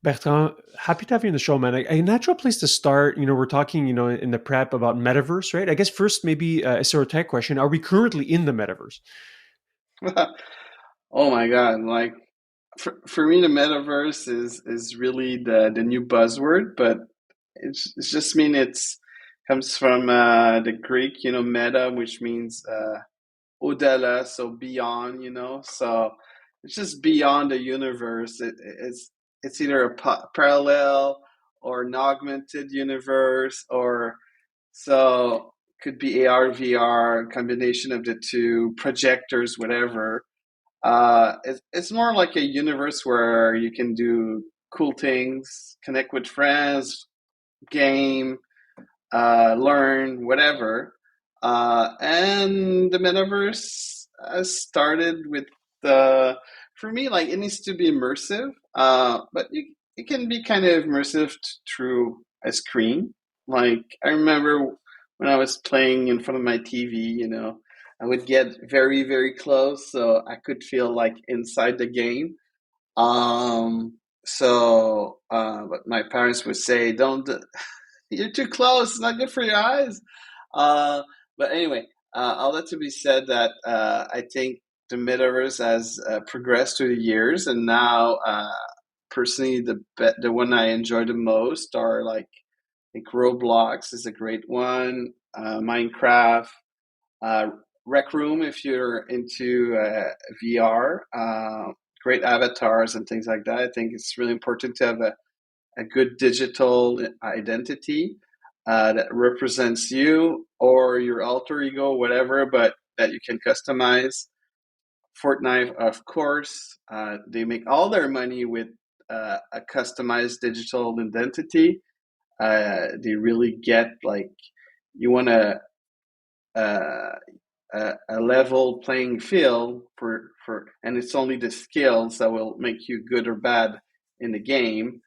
Bertrand, happy to have you on the show, man. A natural place to start, we're talking, in the prep about metaverse, right? I guess first, maybe a sort of tech question. Are we currently in the metaverse? Oh my God, like for me the metaverse is really the new buzzword, but it's just mean it's comes from the Greek, meta, which means au-delà, so beyond, so it's just beyond the universe. It's either a parallel or an augmented universe, or so could be AR, VR, combination of the two, projectors, whatever. It's more like a universe where you can do cool things, connect with friends, game, learn, whatever. And the metaverse has started with the, for me, like it needs to be immersive, but it can be kind of immersive through a screen. Like I remember when I was playing in front of my TV, I would get very, very close so I could feel like inside the game. But my parents would say, "Don't, you're too close. It's not good for your eyes." Uh, but anyway, all that to be said that I think the metaverse has progressed through the years, and now, personally, the one I enjoy the most are like Roblox is a great one, Minecraft, uh, Rec Room if you're into VR, great avatars and things like that. I think it's really important to have a good digital identity that represents you or your alter ego, whatever, but that you can customize. Fortnite, of course, they make all their money with a customized digital identity. They really get like you want uh, a level playing field and it's only the skills that will make you good or bad in the game.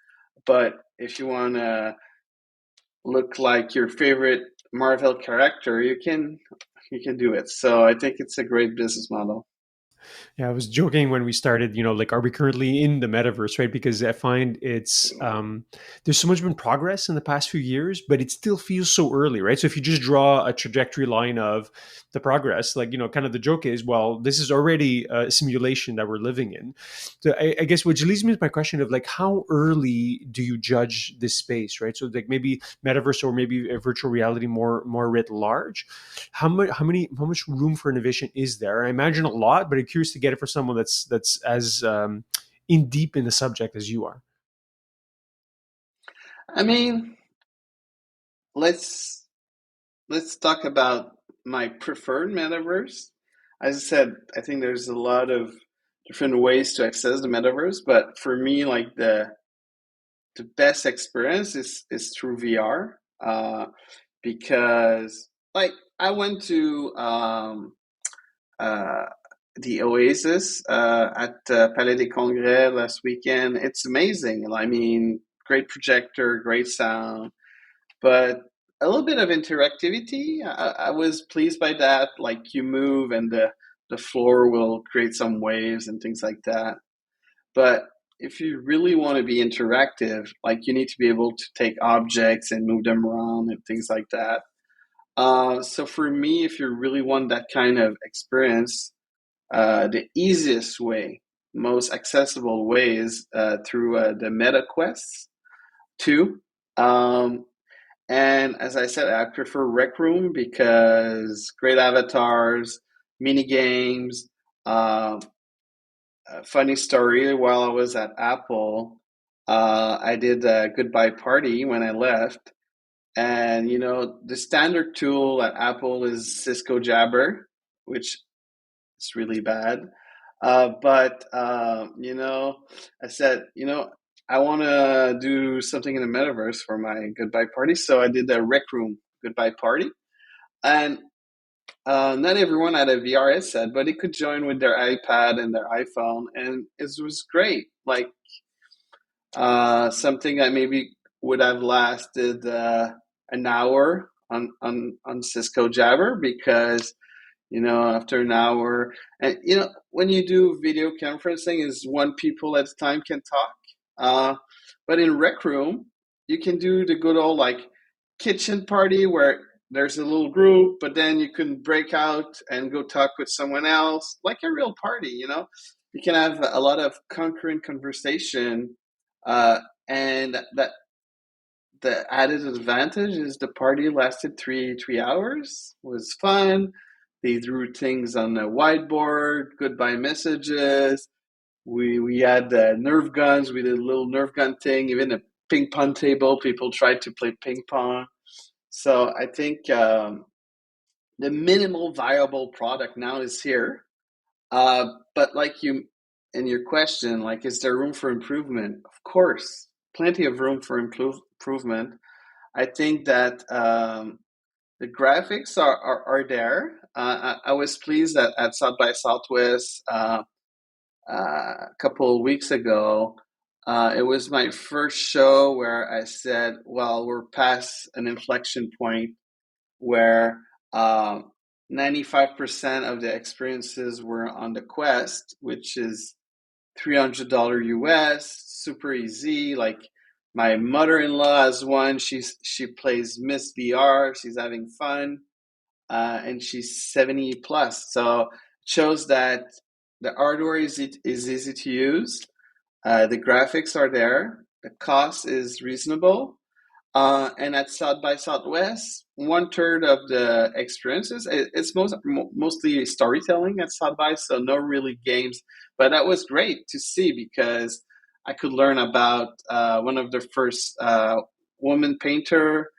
But if you want to look like your favorite Marvel character, you can do it. So I think it's a great business model. Yeah, I was joking when we started, like, are we currently in the metaverse, right? Because I find there's so much been progress in the past few years, but it still feels so early, right? So if you just draw a trajectory line of the progress, like, kind of the joke is, well, this is already a simulation that we're living in. So I guess which leads me to my question of like, how early do you judge this space, right? So like maybe metaverse or maybe a virtual reality more writ large. How much room for innovation is there? I imagine a lot, but I'm curious to get it for someone that's as in deep in the subject as you are. I mean, let's let's talk about my preferred metaverse. As I said, I think there's a lot of different ways to access the metaverse, but for me, like the best experience is through VR, because like I went to uh, the Oasis at Palais des Congrès last weekend. It's amazing. I mean, great projector, great sound, but a little bit of interactivity. I was pleased by that. Like you move and the floor will create some waves and things like that. But if you really want to be interactive, like you need to be able to take objects and move them around and things like that. So for me, if you really want that kind of experience, the easiest way, most accessible way is through the Meta Quest 2. Um, and as I said, I prefer Rec Room because great avatars, mini games. Uh, funny story, while I was at Apple, I did a goodbye party when I left. And, the standard tool at Apple is Cisco Jabber, which is really bad. But I said, I want to do something in the metaverse for my goodbye party. So I did the Rec Room goodbye party. And not everyone had a VR headset, but they could join with their iPad and their iPhone. And it was great. Like something that maybe would have lasted an hour on Cisco Jabber because after an hour. And when you do video conferencing, is one people at a time can talk. But in Rec Room, you can do the good old like kitchen party where there's a little group, but then you can break out and go talk with someone else, like a real party, you know? You can have a lot of concurrent conversation, and that the added advantage is the party lasted three hours. It was fun. They drew things on the whiteboard, goodbye messages. We had Nerf guns. We did a little Nerf gun thing. Even a ping pong table. People tried to play ping pong. So I think the minimal viable product now is here. But like you in your question, like, is there room for improvement? Of course, plenty of room for improvement. I think that the graphics are there. I was pleased that at South by Southwest a couple of weeks ago. It was my first show where I said, well, we're past an inflection point where 95% of the experiences were on the Quest, which is $300 US, super easy. Like my mother-in-law has one. She plays Miss VR. She's having fun, and she's 70 plus. So it shows that the hardware is easy to use. The graphics are there. The cost is reasonable. And at South by Southwest, 1/3 of the experiences, it's mostly storytelling at South by, so no really games. But that was great to see because I could learn about one of the first woman painter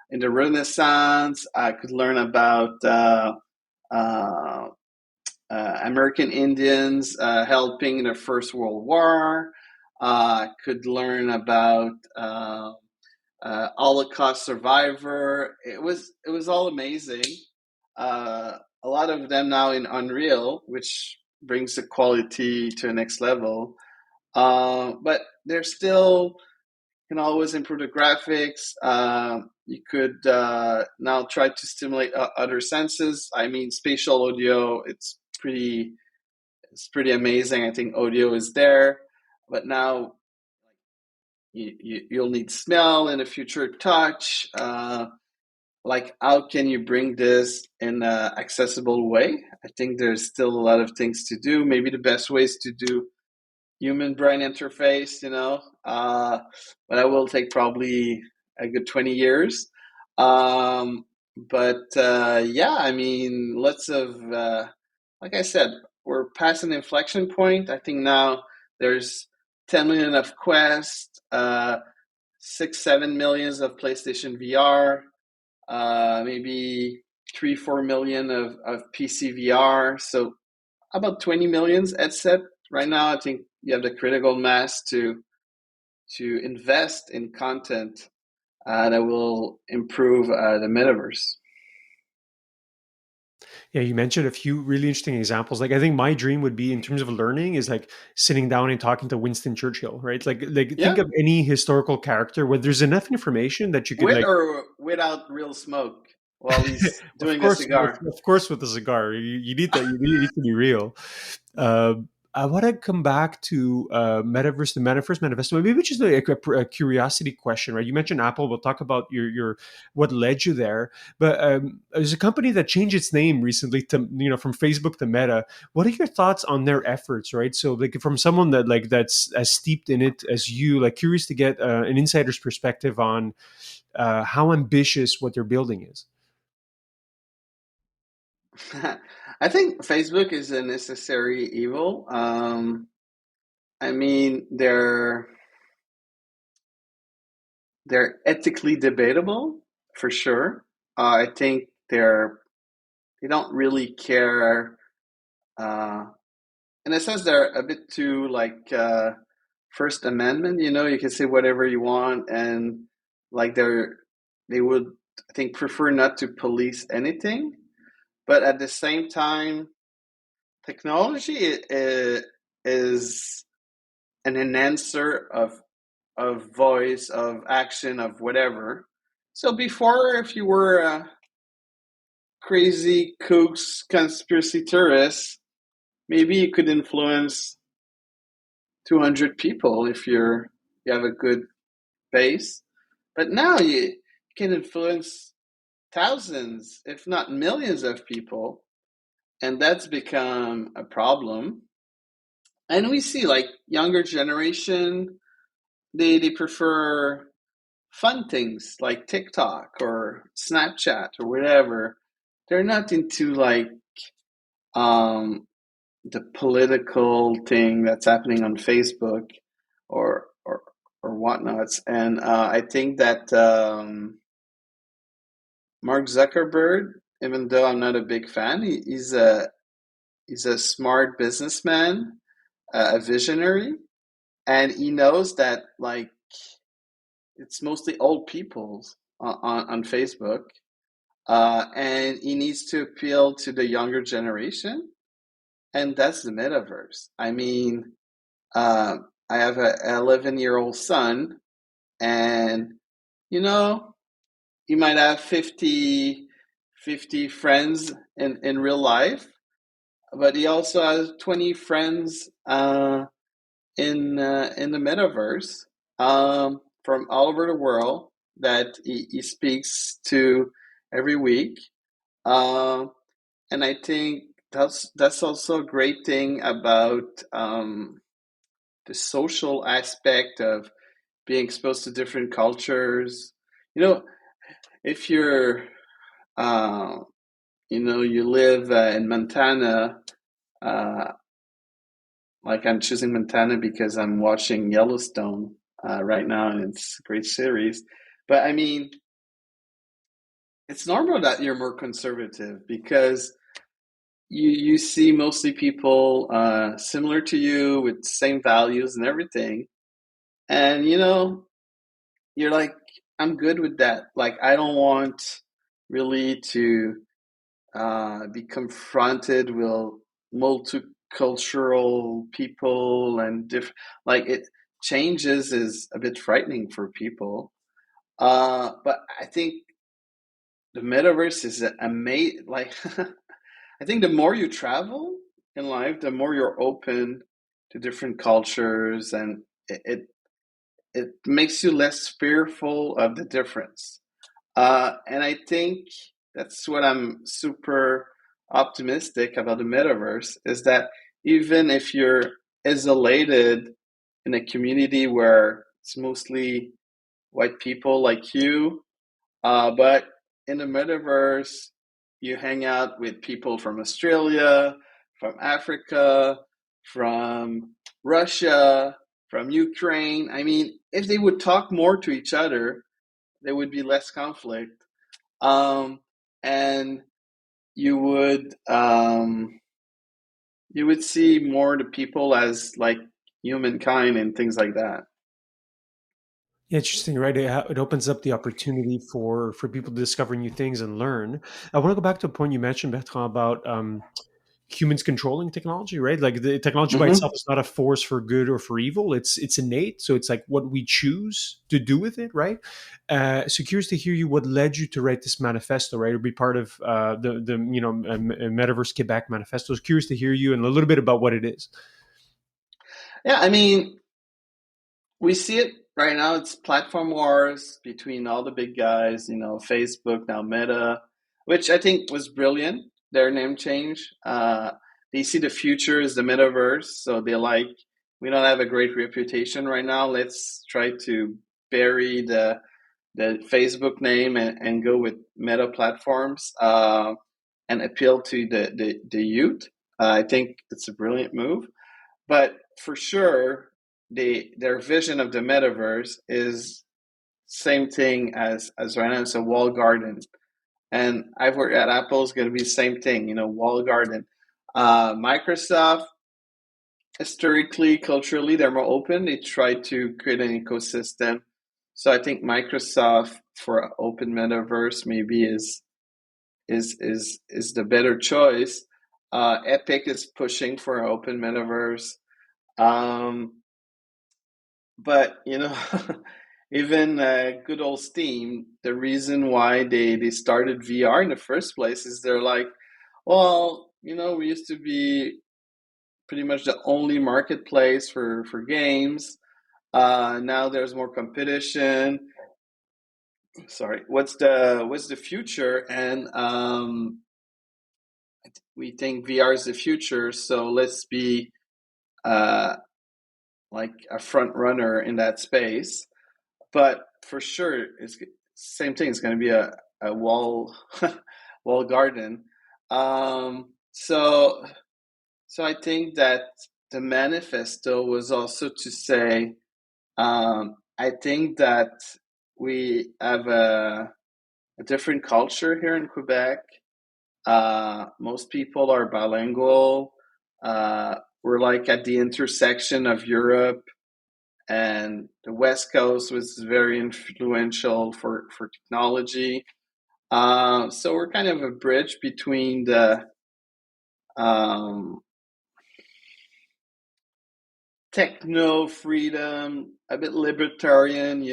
in the Renaissance. I could learn about uh, American Indians helping in the First World War. Could learn about Holocaust survivor. It was all amazing. A lot of them now in Unreal, which brings the quality to the next level. But there's still can always improve the graphics. You could now try to stimulate other senses. I mean, spatial audio. It's pretty amazing. I think audio is there, but now you'll need smell in the future, touch. Like, how can you bring this in an accessible way? I think there's still a lot of things to do. Maybe the best way is to do human brain interface, but that will take probably a good 20 years. But yeah, I mean, lots of, like I said, we're past an inflection point. I think now there's 10 million of Quest, 6-7 millions of PlayStation VR, maybe 3-4 million of PC VR. So about 20 millions headset right now. I think you have the critical mass to invest in content that will improve the metaverse. Yeah, you mentioned a few really interesting examples. Like, I think my dream would be in terms of learning is like sitting down and talking to Winston Churchill, right? Like think Yeah, of any historical character where there's enough information that you could with like, or without real smoke while he's doing a cigar. of course, with a cigar, you need that. You need it to be real. Uh, I want to come back to metaverse, the metaverse manifesto. Maybe just a curiosity question, right? You mentioned Apple. We'll talk about your what led you there. But there's a company that changed its name recently to from Facebook to Meta. What are your thoughts on their efforts, right? So like from someone that's as steeped in it as you, like curious to get an insider's perspective on how ambitious what they're building is. I think Facebook is a necessary evil. I mean, they're ethically debatable for sure. I think they don't really care. In a sense, they're a bit too like First Amendment. You can say whatever you want, and like they would, I think, prefer not to police anything. But at the same time, technology is an enhancer of voice, of action, of whatever. So before, if you were a crazy kooks conspiracy theorist, maybe you could influence 200 people you have a good base. But now you can influence thousands, if not millions of people, and that's become a problem. And we see like younger generation, they prefer fun things like TikTok or Snapchat or whatever. They're not into like um, the political thing that's happening on Facebook or or whatnots. And I think that Mark Zuckerberg, even though I'm not a big fan, he's a smart businessman, a visionary, and he knows that like it's mostly old people on Facebook, and he needs to appeal to the younger generation, and that's the metaverse. I mean, I have a 11-year-old son, and you know, he might have 50 friends in real life, but he also has 20 friends in the metaverse, from all over the world that he speaks to every week. Um, and I think that's also a great thing about the social aspect of being exposed to different cultures. You know, if you're uh, you live in Montana, uh, like I'm choosing Montana because I'm watching Yellowstone right now, and it's a great series. But I mean, it's normal that you're more conservative because you see mostly people similar to you with same values and everything, and you're like, I'm good with that. Like, I don't want really to be confronted with multicultural people and different. Like, it changes is a bit frightening for people. But I think the metaverse is amazing. Like, I think the more you travel in life, the more you're open to different cultures, and it makes you less fearful of the difference. And I think that's what I'm super optimistic about the metaverse is that even if you're isolated in a community where it's mostly white people like you, but in the metaverse, you hang out with people from Australia, from Africa, from Russia, from Ukraine. I mean, if they would talk more to each other, there would be less conflict. Um, and you would um, you would see more the people as like humankind and things like that. Yeah, interesting, right? It opens up the opportunity for people to discover new things and learn. I want to go back to a point you mentioned, Bertrand, about humans controlling technology, right? Like the technology by itself Hmm. is not a force for good or for evil. It's innate. So it's like what we choose to do with it, right? So curious to hear you what led you to write this manifesto, right? Or be part of the Metaverse Quebec manifesto. I was curious to hear you and a little bit about what it is. Yeah, I mean, we see it right now. It's platform wars between all the big guys, Facebook, now Meta, which I think was brilliant, their name change. They see the future as the metaverse. So they're like, we don't have a great reputation right now. Let's try to bury the Facebook name and go with Meta platforms and appeal to the youth. I think it's a brilliant move. But for sure, their vision of the metaverse is same thing as right now. It's a wall garden, and I've worked at Apple. It's going to be the same thing, wall garden. Microsoft, historically, culturally, they're more open. They try to create an ecosystem. So I think Microsoft for an open metaverse maybe is the better choice. Epic is pushing for an open metaverse. Um, But even good old Steam, the reason why they started VR in the first place is they're like, well, we used to be pretty much the only marketplace for games. Now there's more competition. Sorry, what's the future? And we think VR is the future, so let's be uh, like a front runner in that space. But for sure, it's same thing. It's going to be a wall wall garden. So I think that the manifesto was also to say, I think that we have a different culture here in Quebec. Most people are bilingual. We're like at the intersection of Europe, and the West Coast was very influential for technology. So we're kind of a bridge between the um, techno freedom, a bit libertarian,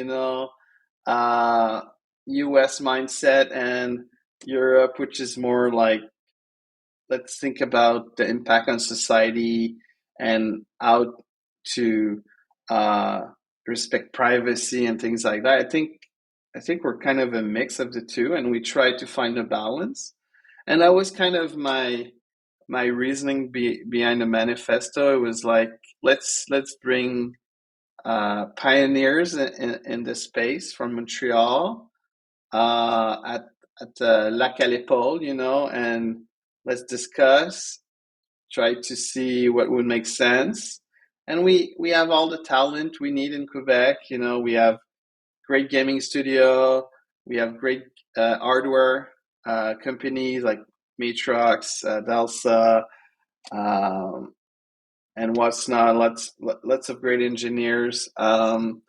uh, US mindset, and Europe, which is more like, let's think about the impact on society and how to uh, respect privacy and things like that. I think we're kind of a mix of the two, and we try to find a balance. And that was kind of my reasoning behind the manifesto. It was like, let's bring pioneers in this space from Montreal, at Lac à l'Épaule, and let's discuss, try to see what would make sense. And we have all the talent we need in Quebec. We have great gaming studio, we have great hardware companies like Matrox, Delsa, um, and what's not. Lots of great engineers, and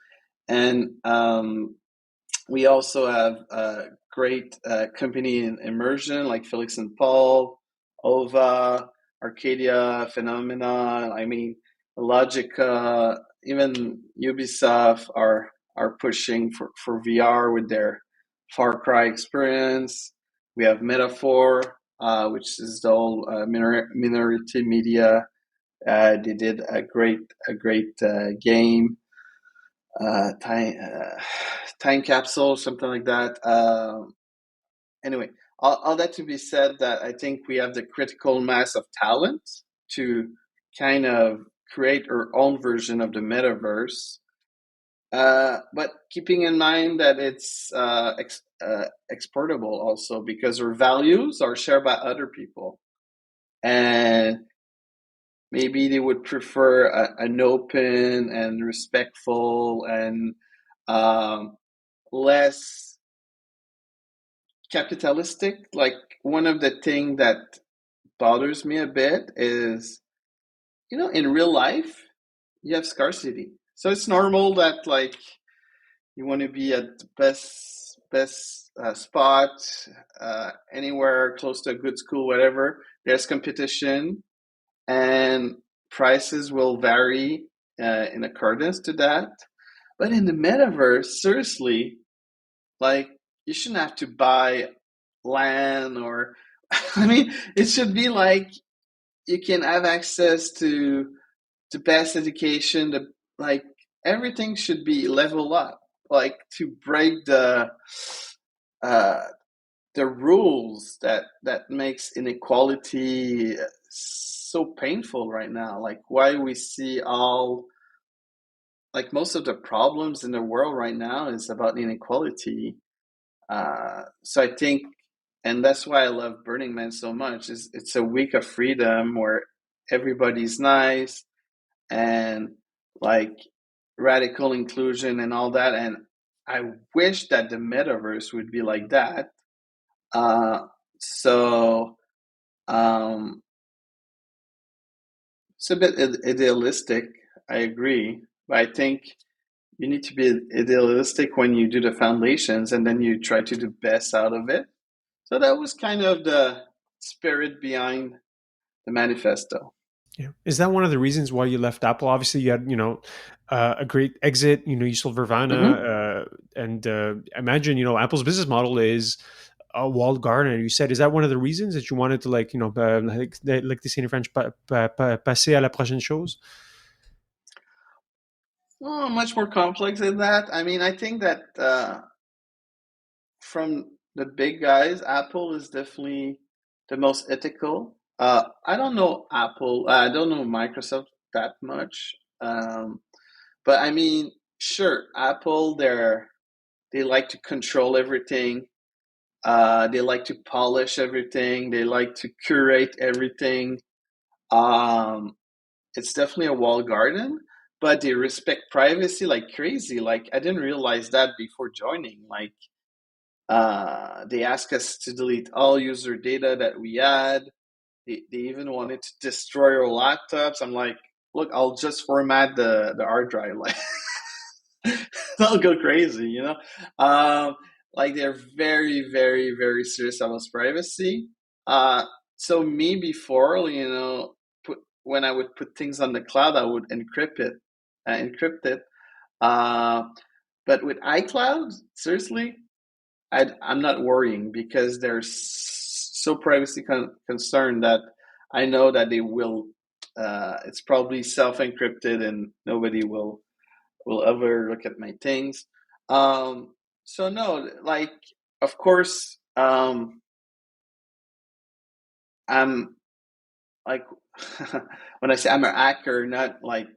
we also have a great company in immersion like Felix and Paul, OVA, Arcadia, Phenomena. I mean, Logica, even Ubisoft are pushing for VR with their Far Cry experience. We have Metaphor, which is the whole minority media. They did a great game, time capsule, something like that. Anyway, all that to be said, that I think we have the critical mass of talent to kind of create our own version of the metaverse. But keeping in mind that it's exportable also, because our values are shared by other people. And maybe they would prefer an open and respectful and less capitalistic. Like, one of the things that bothers me a bit is, in real life, you have scarcity. So it's normal that, like, you want to be at the best spot, anywhere close to a good school, whatever. There's competition, and prices will vary in accordance to that. But in the metaverse, seriously, like, you shouldn't have to buy land or, I mean, it should be like you can have access to the best education. Like, everything should be level up, like, to break uh, the rules that makes inequality so painful right now. Like, why we see all, like, most of the problems in the world right now is about inequality. So I think, and that's why I love Burning Man so much. Is It's a week of freedom where everybody's nice, and, like, radical inclusion and all that. And I wish that the metaverse would be like that. Uh, so um, it's a bit idealistic. I agree, but I think you need to be idealistic when you do the foundations, and then you try to do best out of it. So that was kind of the spirit behind the manifesto. Yeah. Is that one of the reasons why you left Apple? Obviously, you had, a great exit. You sold Mm-hmm. Vrvana, and I imagine, Apple's business model is a walled garden. You said, is that one of the reasons that you wanted to, like, like they say in French, passer à la prochaine chose? Oh, much more complex than that. I mean, I think that from the big guys, Apple is definitely the most ethical. I don't know Apple. I don't know Microsoft that much. But I mean, sure, Apple, they like to control everything. They like to polish everything. They like to curate everything. Um, it's definitely a walled garden, but they respect privacy like crazy. Like I didn't realize that before joining. Like they ask us to delete all user data that we had. They even wanted to destroy our laptops. I'm like, look, I'll just format the hard drive. Like they'll go crazy, you know. Um, like they're very, very, very serious about privacy. Uh, so me before, when I would put things on the cloud, I would encrypt it. Uh, but with iCloud, seriously, I'm not worrying because they're so privacy concerned that I know that they will. It's probably self encrypted and nobody will ever look at my things. So no, like of course, I'm like when I say I'm a hacker, not like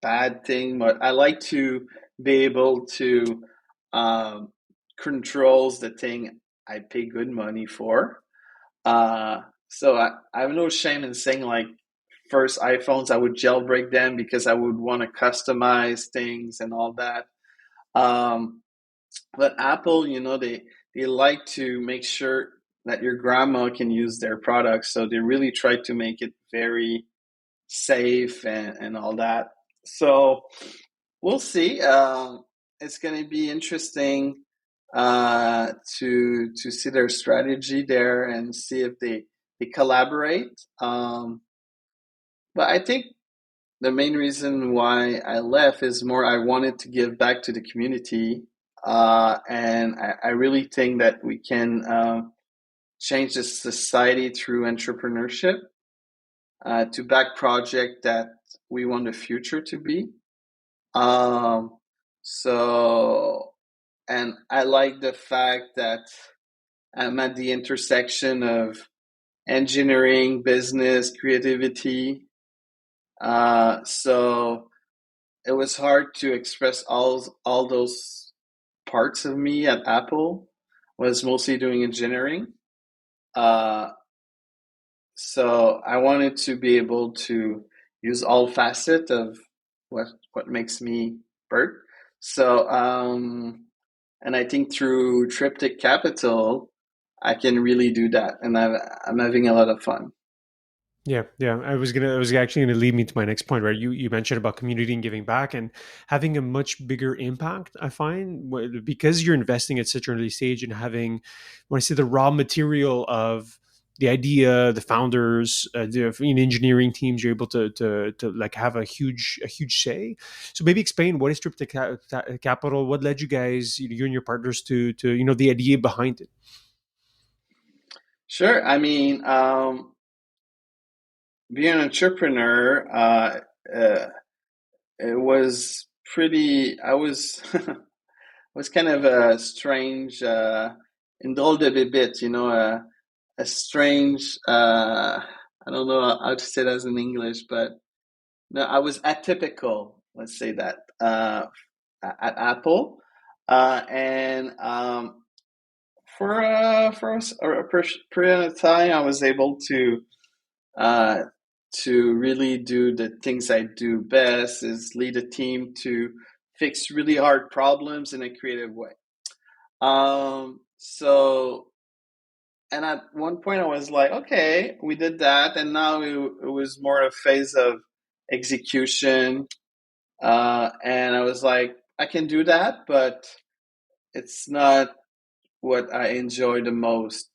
bad thing, but I like to be able to um, controls the thing I pay good money for. So I have no shame in saying like first iPhones I would jailbreak them because I would want to customize things and all that. Um, but Apple, they like to make sure that your grandma can use their products, so they really try to make it very safe and all that. So we'll see. It's going to be interesting to see their strategy there and see if they collaborate. But I think the main reason why I left is more I wanted to give back to the community, and I really think that we can change the society through entrepreneurship to back project that we want the future to be. Um, so, and I like the fact that I'm at the intersection of engineering, business, creativity. So it was hard to express all those parts of me at Apple. Was mostly doing engineering. Uh, so I wanted to be able to use all facet of what makes me Bert. So and I think through Triptyq Capital, I can really do that, and I'm having a lot of fun. Yeah, yeah. I was actually gonna lead me to my next point, right? You mentioned about community and giving back and having a much bigger impact. I find because you're investing at such an early stage and having, when I say the raw material of the idea, the founders, in engineering teams, you're able to like have a huge say. So maybe explain what is Capital, what led you guys, you and your partners to the idea behind it. Sure. I mean, being an entrepreneur, uh, it was pretty. I was was kind of a strange, in drôle de bébête, a strange. I don't know how to say that in English, but no, I was atypical. Let's say that at Apple, and for a period of time, I was able uh, to really do the things I do best, is lead a team to fix really hard problems in a creative way. So, and at one point I was like, okay, we did that, and now it was more a phase of execution. And I was like, I can do that, but it's not what I enjoy the most.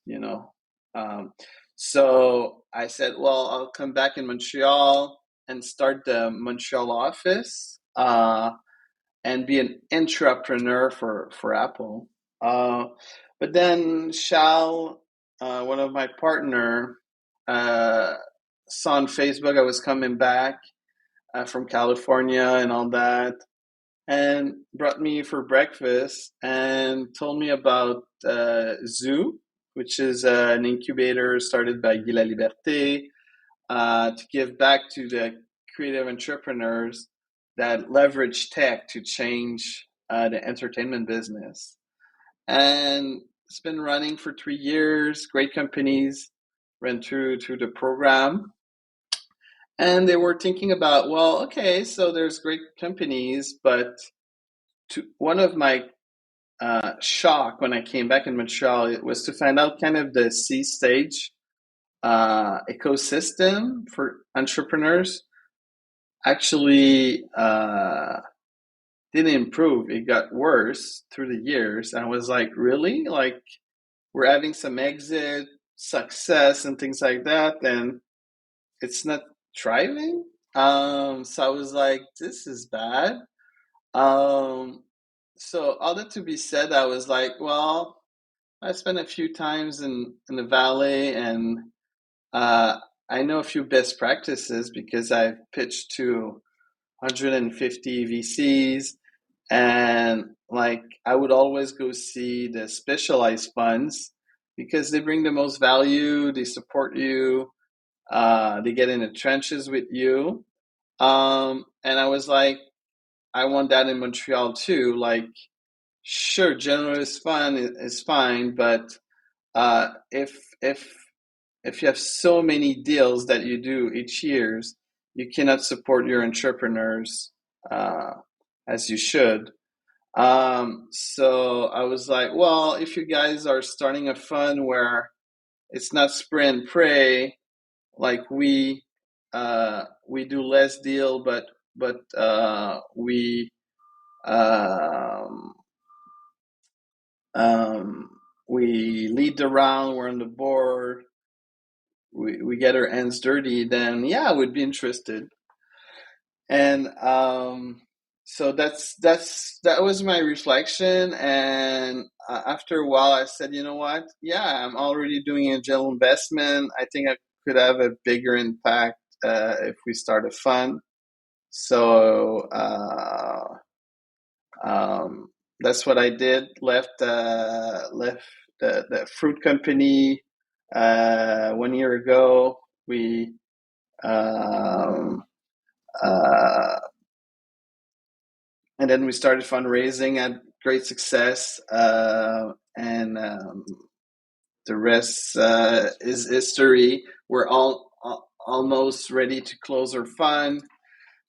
Um, so I said, well, I'll come back in Montreal and start the Montreal office and be an entrepreneur for Apple. But then Shal, one of my partner, uh, saw on Facebook I was coming back from California and all that. and brought me for breakfast and told me about Zoo, which is an incubator started by Guy Laliberté to give back to the creative entrepreneurs that leverage tech to change the entertainment business. And it's been running for 3 years. Great companies ran through the program. And they were thinking about, well, okay, so there's great companies, but one of my shock when I came back in Montreal, it was to find out kind of the C stage ecosystem for entrepreneurs actually didn't improve. It got worse through the years. And I was like, really? Like, we're having some exit success and things like that, and it's not thriving. So I was like, this is bad. Um, so all that to be said, I was like, well, I spent a few times in the valley, and uh, I know a few best practices because I've pitched to 150 VCs, and like I would always go see the specialized funds because they bring the most value, they support you, they get in the trenches with you. And I was like, I want that in Montreal too. Like, sure, generalist fund is fine, but if you have so many deals that you do each year, you cannot support your entrepreneurs uh, as you should. So I was like, well, if you guys are starting a fund where it's not spray and pray, like we do less deal, but um, um, we lead the round, we're on the board, we get our hands dirty, then yeah, I would be interested. And so that was my reflection. And after a while, I said, you know what? Yeah, I'm already doing angel investment. I think I could have a bigger impact if we start a fund. So that's what I did. Left the fruit company 1 year ago. We um, uh, and then we started fundraising at great success, and the rest is history. We're almost ready to close our fund.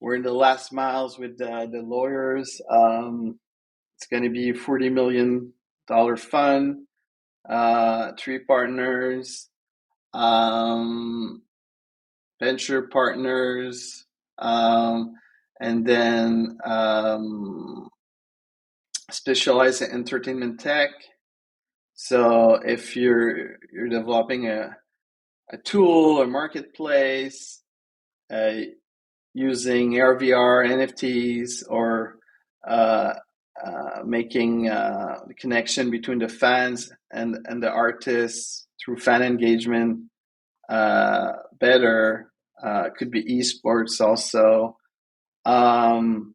We're in the last miles with the lawyers. It's going to be $40 million fund, three partners, um, venture partners, um, and then specialize in entertainment tech. So if you're developing a tool or marketplace uh, using AR/VR, NFTs, or uh, making the connection between the fans and the artists through fan engagement better, could be esports also. Um,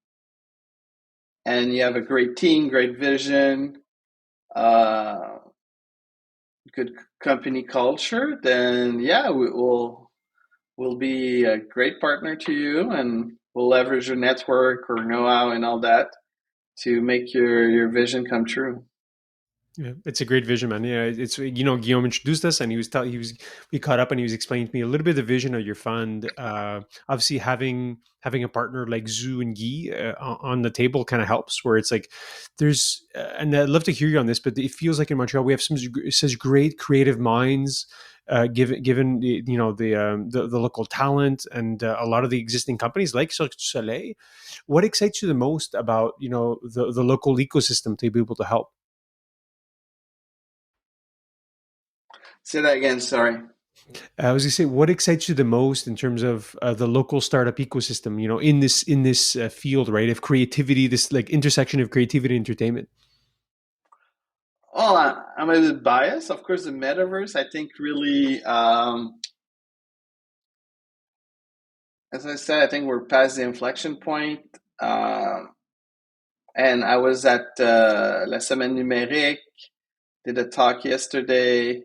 and you have a great team, great vision, uh, good company culture, then yeah, we'll be a great partner to you, and we'll leverage your network or know-how and all that to make your vision come true. Yeah, it's a great vision, man. Yeah, it's Guillaume introduced us, and we caught up, and he was explaining to me a little bit of the vision of your fund. Obviously, having a partner like Zoo and Guy on the table kind of helps. Where it's like and I'd love to hear you on this, but it feels like in Montreal we have such great creative minds. Given the local talent and a lot of the existing companies like Cirque du Soleil, what excites you the most about the local ecosystem to be able to help? Say that again. Sorry. I was going to say, what excites you the most in terms of the local startup ecosystem? In this field, right? Of creativity, this like intersection of creativity and entertainment. Oh, I'm a bit biased. Of course, the metaverse, I think, really, as I said, I think we're past the inflection point. Um, And I was at La Semaine Numérique, did a talk yesterday,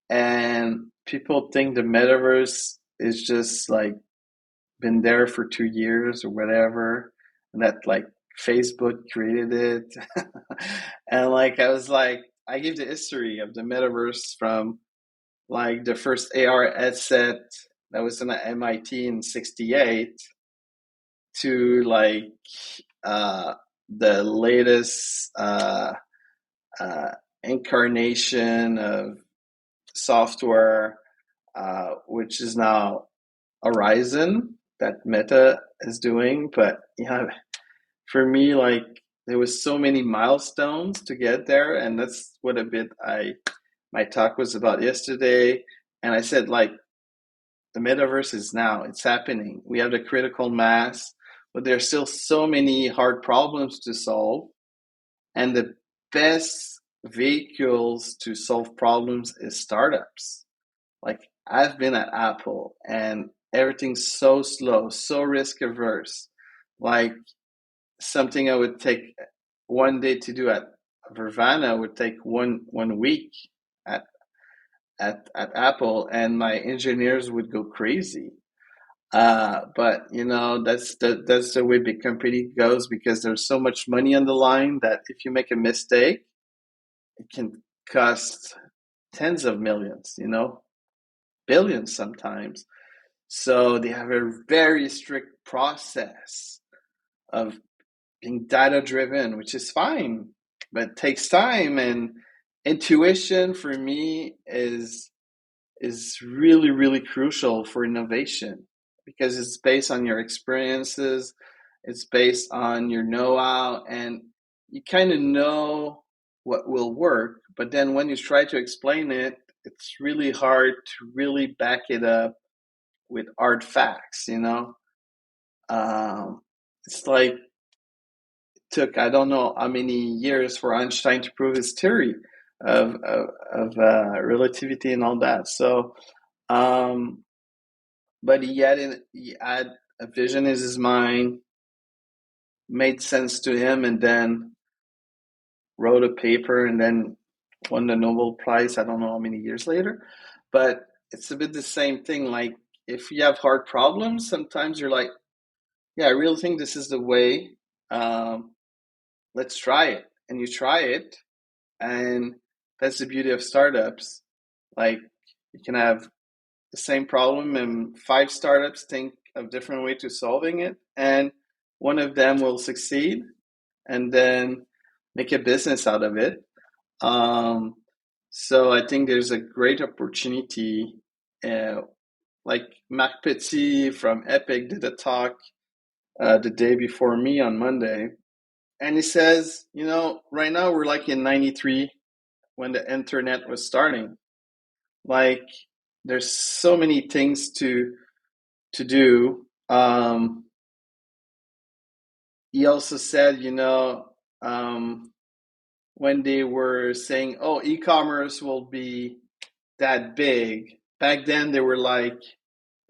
and people think the metaverse is just like been there for 2 years or whatever, and that like Facebook created it. And like I was like, I give the history of the metaverse from like the first AR headset that was in at MIT in '68 to like uh, the latest uh, incarnation of software, which is now Horizon that Meta is doing. But yeah, for me, like there was so many milestones to get there, and that's what a bit I my talk was about yesterday. And I said like the metaverse is now, it's happening. We have the critical mass, but there's still so many hard problems to solve. And the best vehicles to solve problems is startups. Like I've been at Apple and everything's so slow, so risk averse. Like something I would take one day to do at Vrvana would take one week at at Apple, and my engineers would go crazy. But you know that's the way big company goes because there's so much money on the line that if you make a mistake, it can cost tens of millions, you know, billions sometimes. So they have a very strict process of being data driven, which is fine, but it takes time. And intuition for me is really, really crucial for innovation because it's based on your experiences, it's based on your know-how, and you kind of know what will work. But then when you try to explain it, it's really hard to really back it up with hard facts, you know? It's like took I don't know how many years for Einstein to prove his theory of relativity and all that. So, um, but he had a vision in his mind, made sense to him, and then wrote a paper, and then won the Nobel Prize. I don't know how many years later, but it's a bit the same thing. Like if you have hard problems, sometimes you're like, yeah, I really think this is the way. Um, let's try it, and you try it, and that's the beauty of startups. Like you can have the same problem and five startups think of different way to solving it, and one of them will succeed and then make a business out of it. Um, so I think there's a great opportunity. Uh, like Marc Petit from Epic did a talk the day before me on Monday, and he says, you know, right now we're like in '93 when the internet was starting. Like there's so many things to do. He also said, you know, when they were saying, "Oh, e-commerce will be that big," back then they were like,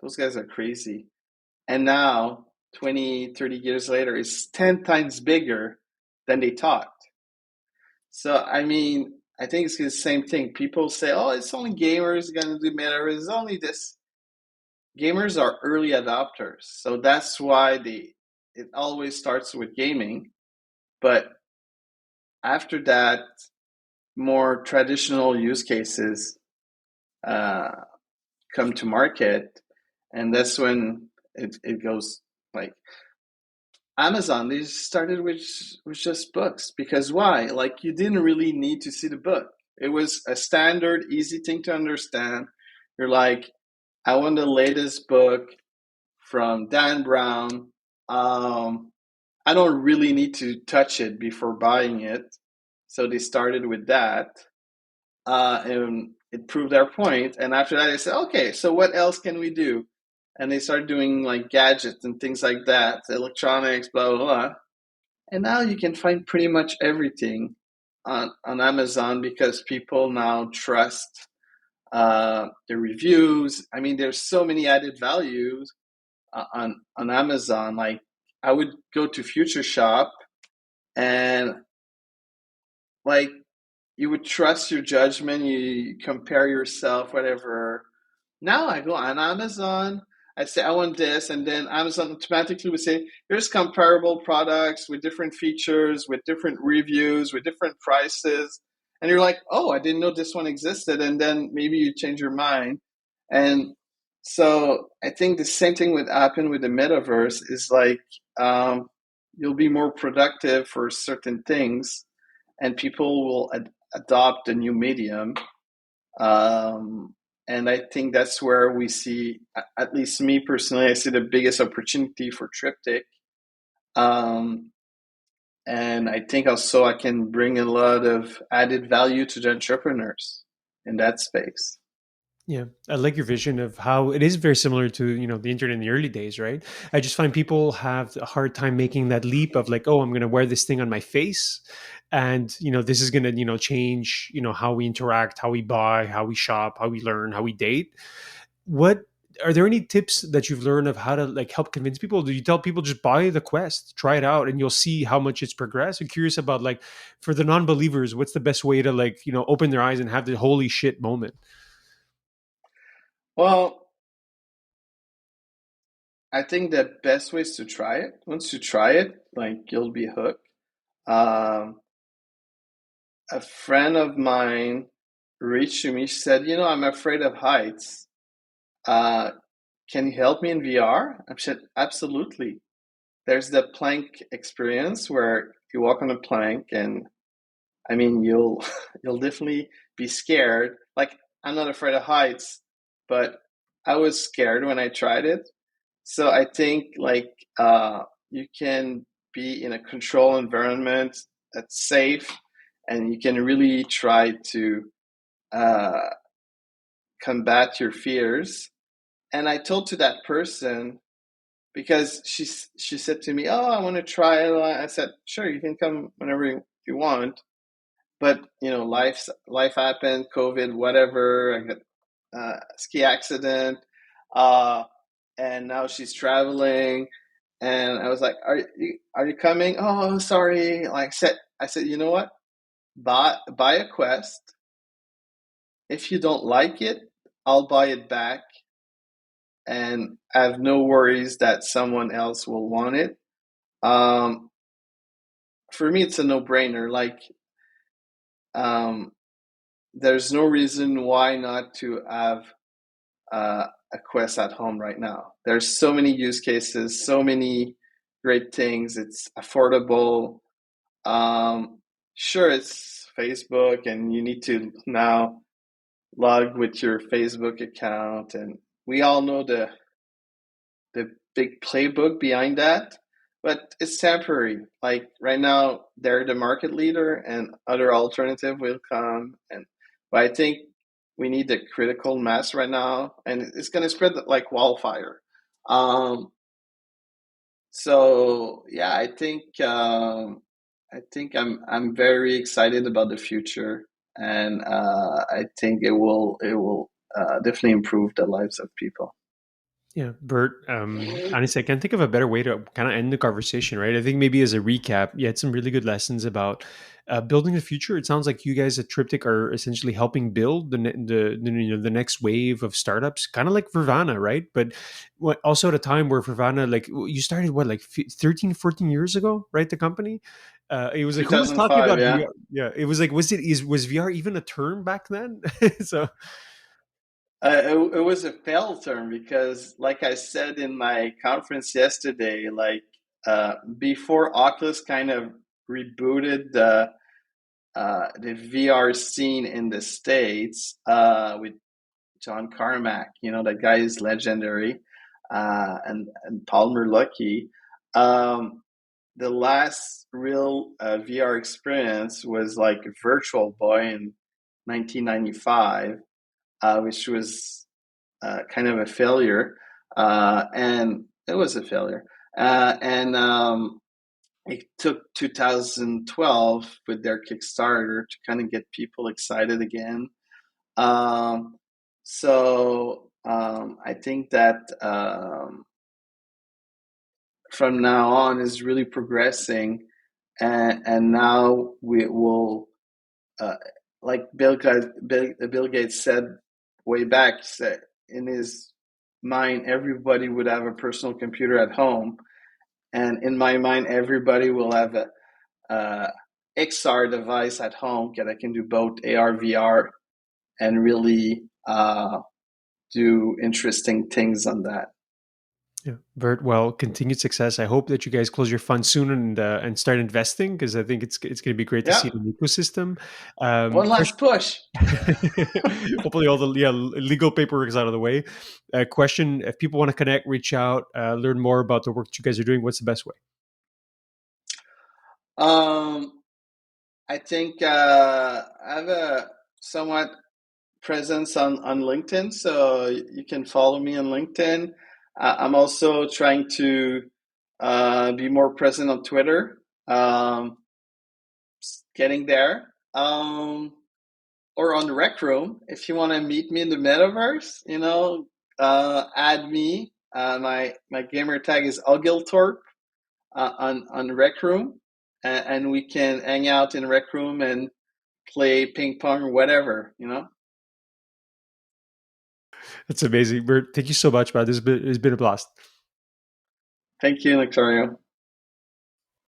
"Those guys are crazy." And now, 20, 30 years later, it's 10 times bigger than they thought. So, I mean, I think it's the same thing. People say, "Oh, it's only gamers going to do metaverse. It's only this." Gamers are early adopters, so that's why it always starts with gaming. But after that, more traditional use cases uh, come to market, and that's when it goes like Amazon. They started with just books because why? Like you didn't really need to see the book. It was a standard, easy thing to understand. You're like, I want the latest book from Dan Brown. I don't really need to touch it before buying it. So they started with that, and it proved their point. And after that, they said, okay, so what else can we do? And they started doing like gadgets and things like that, electronics, blah, blah, blah. And now you can find pretty much everything on Amazon because people now trust the reviews. I mean, there's so many added values on Amazon. Like I would go to Future Shop and like you would trust your judgment, you compare yourself, whatever. Now I go on Amazon, I say I want this, and then Amazon automatically would say, here's comparable products with different features, with different reviews, with different prices. And you're like, oh, I didn't know this one existed. And then maybe you change your mind. And so I think the same thing would happen with the metaverse is like you'll be more productive for certain things, and people will adopt a new medium. Um, and I think that's where we see, at least me personally, I see the biggest opportunity for Triptyq. Um, and I think also I can bring a lot of added value to the entrepreneurs in that space. Yeah, I like your vision of how it is very similar to, the internet in the early days, right? I just find people have a hard time making that leap of like, oh, I'm going to wear this thing on my face, and this is going to, change, how we interact, how we buy, how we shop, how we learn, how we date. What are there any tips that you've learned of how to like help convince people? Do you tell people just buy the Quest, try it out, and you'll see how much it's progressed? I'm curious about like for the non-believers, what's the best way to like, open their eyes and have the holy shit moment? Well, I think the best way is to try it. Once you try it, like you'll be hooked. Um, a friend of mine reached to me. She said, I'm afraid of heights. Uh, can you help me in VR? I said, absolutely. There's the plank experience where you walk on a plank, and I mean you'll you'll definitely be scared. Like I'm not afraid of heights, but I was scared when I tried it. So I think like you can be in a controlled environment that's safe, and you can really try to uh, combat your fears. And I told to that person, because she said to me, "Oh, I want to try it." I said, "Sure, you can come whenever you want." But life happened, COVID, whatever. I got ski accident, uh, and now she's traveling. And I was like, "Are you coming?" "Oh, sorry." Like I said, you know what? Buy a Quest. If you don't like it, I'll buy it back, and I have no worries that someone else will want it. Um, for me, it's a no-brainer. Like, um, there's no reason why not to have a Quest at home right now. There's so many use cases, so many great things. It's affordable. Um, sure, it's Facebook, and you need to now log with your Facebook account, and we all know the big playbook behind that, but it's temporary. Like right now, they're the market leader, and other alternative will come. And but I think we need the critical mass right now, and it's going to spread like wildfire. Um, so yeah, I think I'm very excited about the future, and I think it will definitely improve the lives of people. Yeah, Bert. Honestly, I can't think of a better way to kind of end the conversation, right? I think maybe as a recap, you had some really good lessons about building the future. It sounds like you guys at Triptyq are essentially helping build the next wave of startups, kind of like Vrvana, right? But also at a time where Vrvana, like you started what, like 13, 14 years ago, right? The company. It was like who was talking 2005, about yeah. VR? Yeah, it was like was VR even a term back then? So It was a fail term because, like I said in my conference yesterday, like before Oculus kind of rebooted the VR scene in the States with John Carmack, that guy is legendary, and Palmer Luckey. Um, the last real VR experience was like Virtual Boy in 1995, which was kind of a failure, and it was a failure. And it took 2012 with their Kickstarter to kind of get people excited again. Um, so I think that from now on is really progressing. and now we will, uh, like Bill Gates said way back, said in his mind, everybody would have a personal computer at home, and in my mind, everybody will have a XR device at home that can do both AR, VR, and really do interesting things on that. Yeah, Bert. Well, continued success. I hope that you guys close your fund soon and start investing, because I think it's going to be great to see Yeah, it in the ecosystem. one Question. last push. Hopefully, all the legal paperwork is out of the way. Question: if people want to connect, reach out, learn more about the work that you guys are doing, what's the best way? Um, I think I have a somewhat presence on LinkedIn, so you can follow me on LinkedIn. I'm also trying to be more present on Twitter. Getting there. Or on Rec Room, if you want to meet me in the metaverse, add me. My gamer tag is Ogiltorp on Rec Room, and we can hang out in Rec Room and play ping pong or whatever. That's amazing, Bert. Thank you so much, man. It's been a blast. Thank you, Victoria.